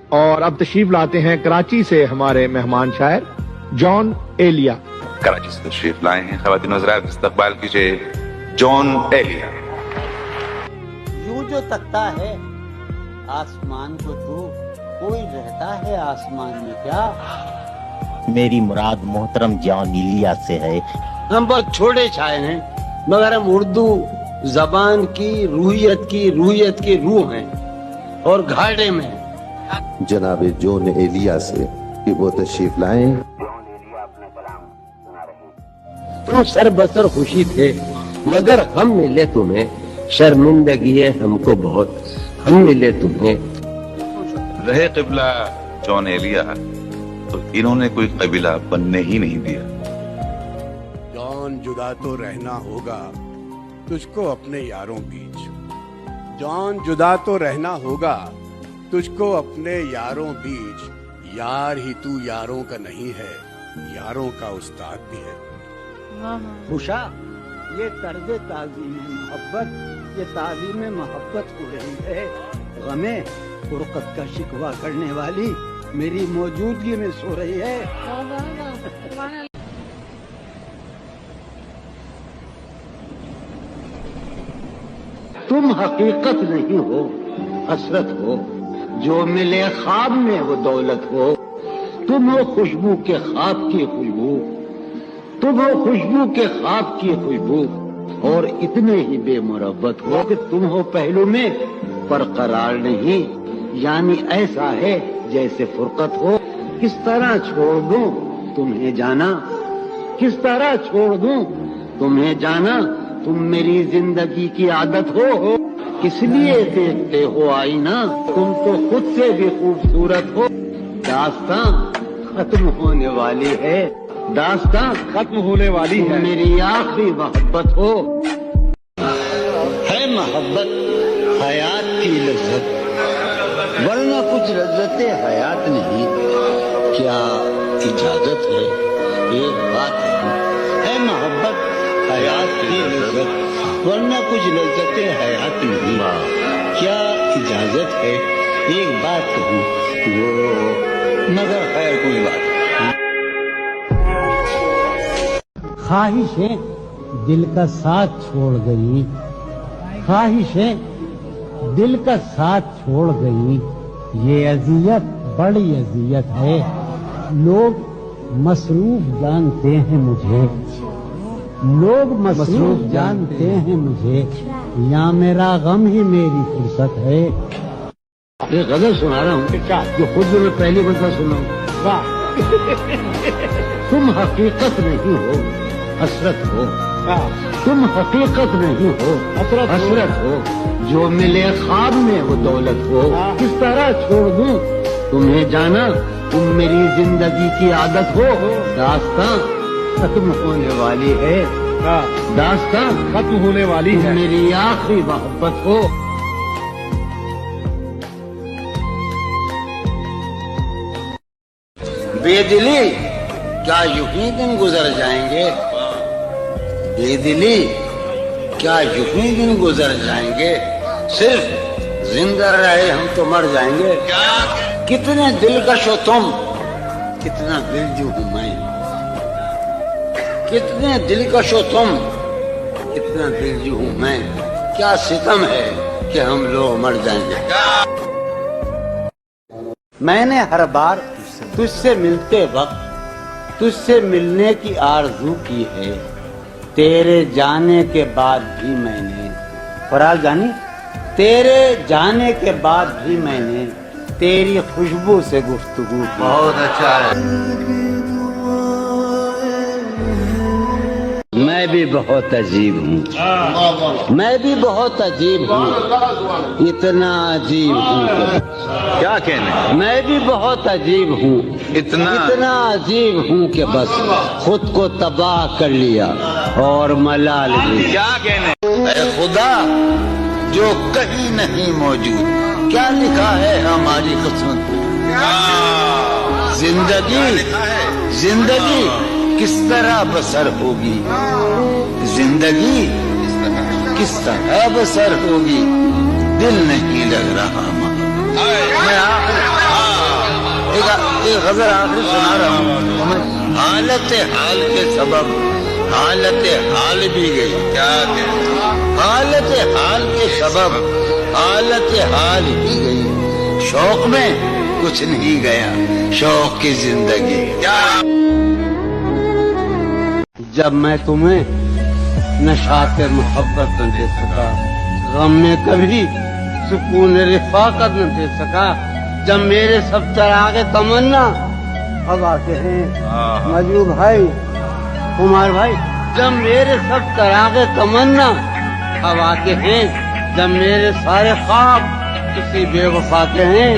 اور اب تشریف لاتے ہیں کراچی سے ہمارے مہمان شاعر جان ایلیا. کراچی سے تشریف لائے ہیں خواتین حضرات، استقبال کیجیے جان ایلیا. یوں جو تکتا ہے آسمان کو تو کوئی رہتا ہے آسمان میں کیا؟ میری مراد محترم جان ایلیا سے ہے. ہم بہت چھوٹے شاعر ہیں مگر ہم اردو زبان کی روحیت کی روح ہیں اور گھاٹے میں ہیں. جناب جان ایلیا سے کہ وہ تشریف لائیں. تم سر بسر خوشی تھے مگر ہم ملے تمہیں، شرمندگی ہے ہم کو بہت، ہم ملے تمہیں. رہے قبلہ جان ایلیا تو انہوں نے کوئی قبیلہ بننے ہی نہیں دیا. جان جدا تو رہنا ہوگا تجھ کو اپنے یاروں بیچ، جان جدا تو رہنا ہوگا تجھ کو اپنے یاروں بیچ. یار ہی تو یاروں کا نہیں ہے، یاروں کا استاد بھی ہے. خوشا یہ طرز تعظیم محبت، یہ تعظیم محبت ہو رہی ہے. غمیں فرقت کا شکوہ کرنے والی میری موجودگی میں سو رہی ہے. تم حقیقت نہیں ہو، حسرت ہو، جو ملے خواب میں وہ دولت ہو. تم ہو خوشبو کے خواب کی خوشبو، تم ہو خوشبو کے خواب کی خوشبو، اور اتنے ہی بے مربت ہو کہ تم ہو پہلو میں پر قرار نہیں. یعنی ایسا ہے جیسے فرقت ہو. کس طرح چھوڑ دوں تمہیں جانا، کس طرح چھوڑ دوں تمہیں جانا. تم میری زندگی کی عادت ہو، کس لیے دیکھتے ہو آئینہ، تم تو خود سے بھی خوبصورت ہو. داستان ختم ہونے والی ہے، داستان ختم ہونے والی ہے. میری آخری محبت ہو. ہے محبت حیات کی لذت، ورنہ کچھ لذت حیات نہیں. کیا اجازت ہے ایک بات ہے محبت حیات کی لذت، ورنہ کچھ لذت حیات نہیں. کیا اجازت ہے ایک بات کہوں وہ، مگر خیر کوئی بات. خواہشیں دل کا ساتھ چھوڑ گئی، خواہشیں دل کا ساتھ چھوڑ گئی. یہ اذیت بڑی اذیت ہے. لوگ مصروف جانتے ہیں مجھے، لوگ مصروف جانتے ہیں مجھے، یا میرا غم ہی میری فرصت ہے. یہ غزل سنا رہا ہوں جو خود میں پہلی مرتبہ سنا ہوں. تم حقیقت نہیں ہو، حسرت ہو. تم حقیقت نہیں ہو، حسرت ہو، جو ملے خواب میں وہ دولت ہو. کس طرح چھوڑ دوں تمہیں جانا، تم میری زندگی کی عادت ہو. داستان ختم ہونے والی ہے، داستان ختم ہونے والی ہے. میری آخری محبت ہو. بے دلی کیا یوں ہی دن گزر جائیں گے، بے دلی کیا یوں ہی دن گزر جائیں گے. صرف زندہ رہے ہم تو مر جائیں گے. کتنے دلکش ہو تم، کتنا دلجو ہوں میں. کتنے دلکش ہو تم، کتنا دلجو ہوں میں. کیا ستم ہے کہ ہم لوگ مر جائیں گے. میں نے ہر بار تجھ سے ملتے وقت تجھ سے ملنے کی آرزو کی ہے. تیرے جانے کے بعد بھی میں نے، فراز جانی، تیرے جانے کے بعد بھی میں نے تیری خوشبو سے گفتگو کی. بہت اچھا ہے. میں بھی بہت عجیب ہوں، میں بھی بہت عجیب ہوں، اتنا عجیب ہوں کہ کیا کہنے، میں بھی بہت عجیب ہوں، اتنا عجیب ہوں کہ بس خود کو تباہ کر لیا اور ملال بھی. کیا کہنے. اے خدا جو کہیں نہیں موجود، کیا لکھا ہے ہماری قسمت میں. زندگی کس طرح بسر ہوگی، زندگی کس طرح بسر ہوگی. دل نہیں لگ رہا میں ایک غزل آخر سنا رہا ہوں. حالت حال کے سبب حالت حال بھی گئی. کیا حالت حال کے سبب حالت حال بھی گئی. شوق میں کچھ نہیں گیا، شوق کی زندگی. جب میں تمہیں نشاط محبت نہ دے سکا، غم میں کبھی سکون رفاقت نہ دے سکا، جب میرے سب چراغ تمنا ہوا کے ہیں مجو بھائی کمار بھائی، جب میرے سب چراغ تمنا ہوا کے ہیں، جب میرے سارے خواب کسی بے وفا کے ہیں،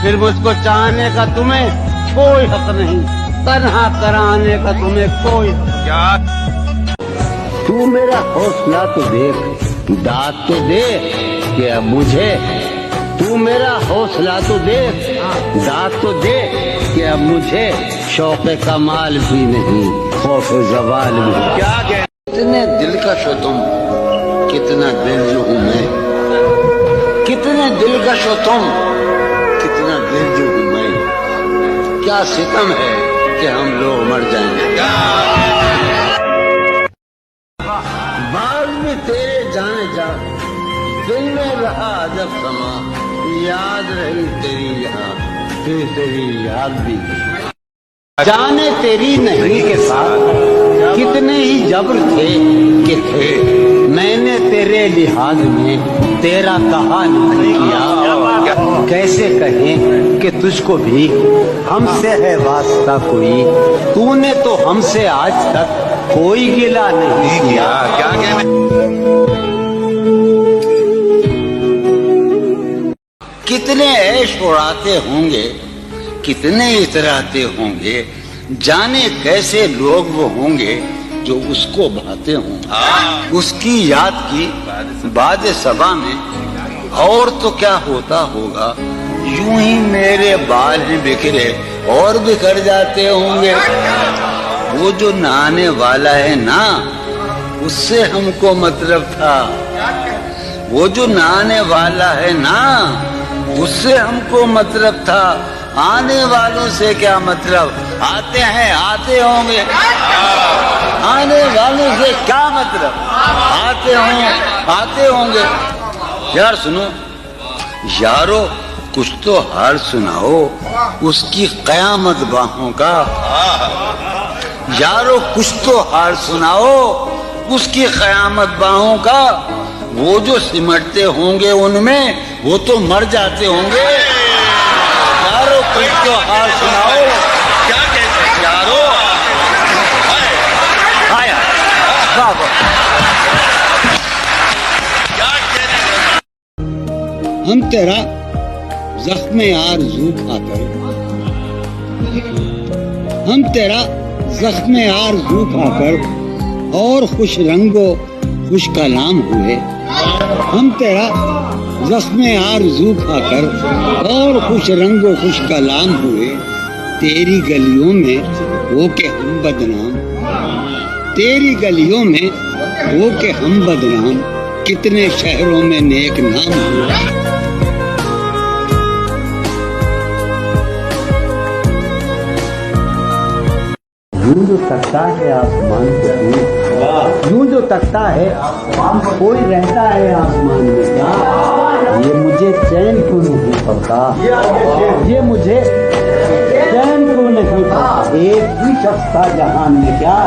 پھر مجھ کو چاہنے کا تمہیں کوئی حق نہیں، تنہا کرانے کا تمہیں کوئی حق. تو میرا حوصلہ تو دیکھ، داد تو دے کہ اب مجھے، تو میرا حوصلہ تو دیکھ، داد تو دے کہ اب مجھے شوق کمال بھی نہیں، خوف زوال بھی. کیا کتنے دلکش ہو تم، کتنا دل جو ہوں میں، کتنے دلکش ہو تم، کتنا دل جو ہوں میں. کیا ستم ہے کہ ہم لوگ مر جائیں گے. بعد میں تیرے جانے جا دل میں رہا جب سما، یاد رہی تیری یہاں پھر تیری یاد بھی. جانے تیری نہیں کے ساتھ کتنے ہی جبر تھے کہ تھے، میں نے تیرے لحاظ میں تیرا کہا نہیں کیا. کیسے کہیں کہ تجھ کو بھی ہم سے ہے واسطہ کوئی، تو نے تو ہم سے آج تک کوئی گلہ نہیں کیا. کیا کتنے عیش اڑاتے ہوں گے، کتنے اتراتے ہوں گے، جانے کیسے لوگ وہ ہوں گے جو اس کو بھاتے ہوں. اس کی یاد کی باد صبا میں اور تو کیا ہوتا ہوگا، یوں ہی میرے بال ہیں بکھرے اور بکھر جاتے ہوں گے. وہ جو نہانے والا ہے نا، اس سے ہم کو مطلب تھا. وہ جو نہانے والا ہے نا، اس سے ہم کو مطلب تھا. آنے والوں سے کیا مطلب، آتے ہیں آتے ہوں گے. آنے والوں سے کیا مطلب، آتے ہوں گے. یار سنو یارو، کچھ تو حال سناؤ اس کی قیامت باہوں کا. یارو کچھ تو حال سناؤ اس کی قیامت باہوں کا. وہ جو سمٹتے ہوں گے ان میں وہ تو مر جاتے ہوں گے. یارو کچھ تو حال سناؤ. کیا کہتے ہیں یارو؟ ہم تیرا زخم آرزو کھا کر، ہم تیرا زخم آرزو کھا کر اور خوش رنگ و خوش کلام ہوئے. ہم تیرا زخم آرزو کھا کر اور خوش رنگ و خوش کلام ہوئے. تیری گلیوں میں ہو کے ہم بدنام، تیری گلیوں میں ہو کے ہم بدنام، کتنے شہروں میں نیک نام ہوئے. یوں جو تکتا ہے آسمان کو، یوں جو تکتا ہے کوئی رہتا ہے آسمان میں کیا. یہ مجھے چین کیوں نہیں پڑتا، یہ مجھے چین کیوں نہیں پڑتا. ایک ہی شخص تھا جہان میں کیا.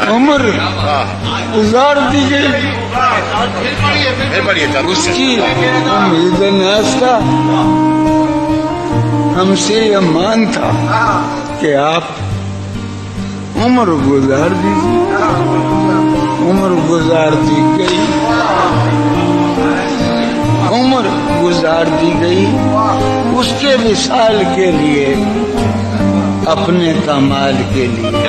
عمر گزار دی گئی، اس کی امید ناستہ ہم سے یہ مان تھا کہ آپ عمر گزار دیجیے. عمر گزار دی گئی، عمر گزار دی گئی اس کے وصال کے لیے، اپنے کمال کے لیے.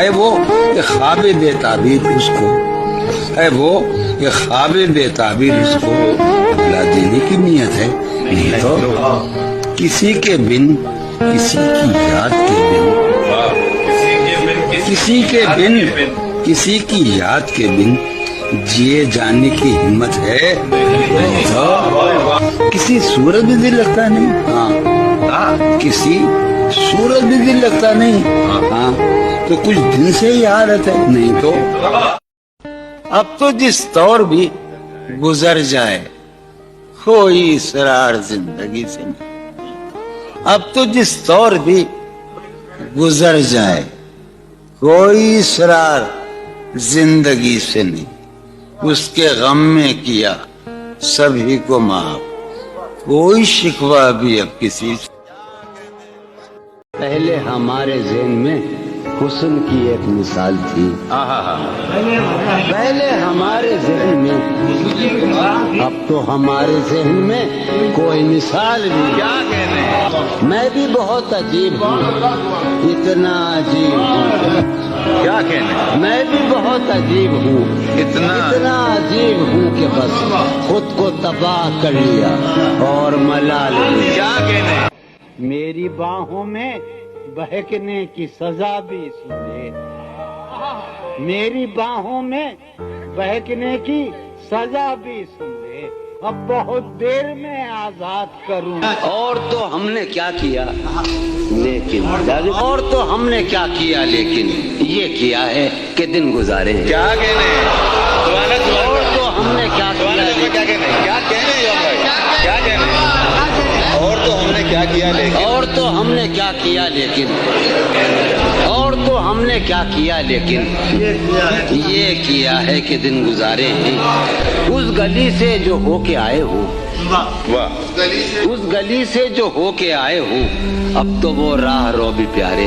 ہے وہ کہ خواب بے تعبیر اس کو ہے وہ کہ خواب بے تعبیر اس کو بلا دینے کی نیت ہے. نہیں تو کسی کے بن کسی کی یاد کے بن کسی کے بن کسی کی یاد کے بن جیے جانے کی ہمت ہے. کسی صورت بھی دل لگتا نہیں. ہاں کسی صورت بھی دل لگتا نہیں. ہاں تو کچھ دن سے ہی حالت ہے. نہیں تو اب تو جس طور بھی گزر جائے کوئی اسرار زندگی سے نہیں. اب تو جس طور بھی گزر جائے کوئی اسرار زندگی سے نہیں. اس کے غم میں کیا سبھی کو معاف کوئی شکوہ بھی اب کسی سے. پہلے ہمارے ذہن میں حسن کی ایک مثال تھی. پہلے ہمارے ذہن میں اب تو ہمارے ذہن میں کوئی مثال نہیں. کیا کہنے میں بھی بہت عجیب ہوں اتنا عجیب ہوں. کیا کہنے میں بھی بہت عجیب ہوں اتنا عجیب ہوں کہ بس خود کو تباہ کر لیا اور ملال لیا. کیا کہنے میری باہوں میں بہکنے کی سزا بھی سن لے. میری باہوں میں بہکنے کی سزا بھی سن لے. اب بہت دیر میں آزاد کروں. اور تو ہم نے کیا کیا لیکن اور تو ہم نے کیا کیا لیکن یہ کیا ہے کہ دن گزارے. کیا کہنے اور تو ہم نے کیا کیا اور تو ہم نے کیا کیا لیکن اور تو ہم نے کیا کیا لیکن اور تو ہم نے کیا کیا لیکن یہ کیا ہے کہ دن گزارے ہیں. اس گلی سے جو ہو کے آئے ہو اس گلی سے جو ہو کے آئے ہو اب تو وہ راہ رو بھی پیارے.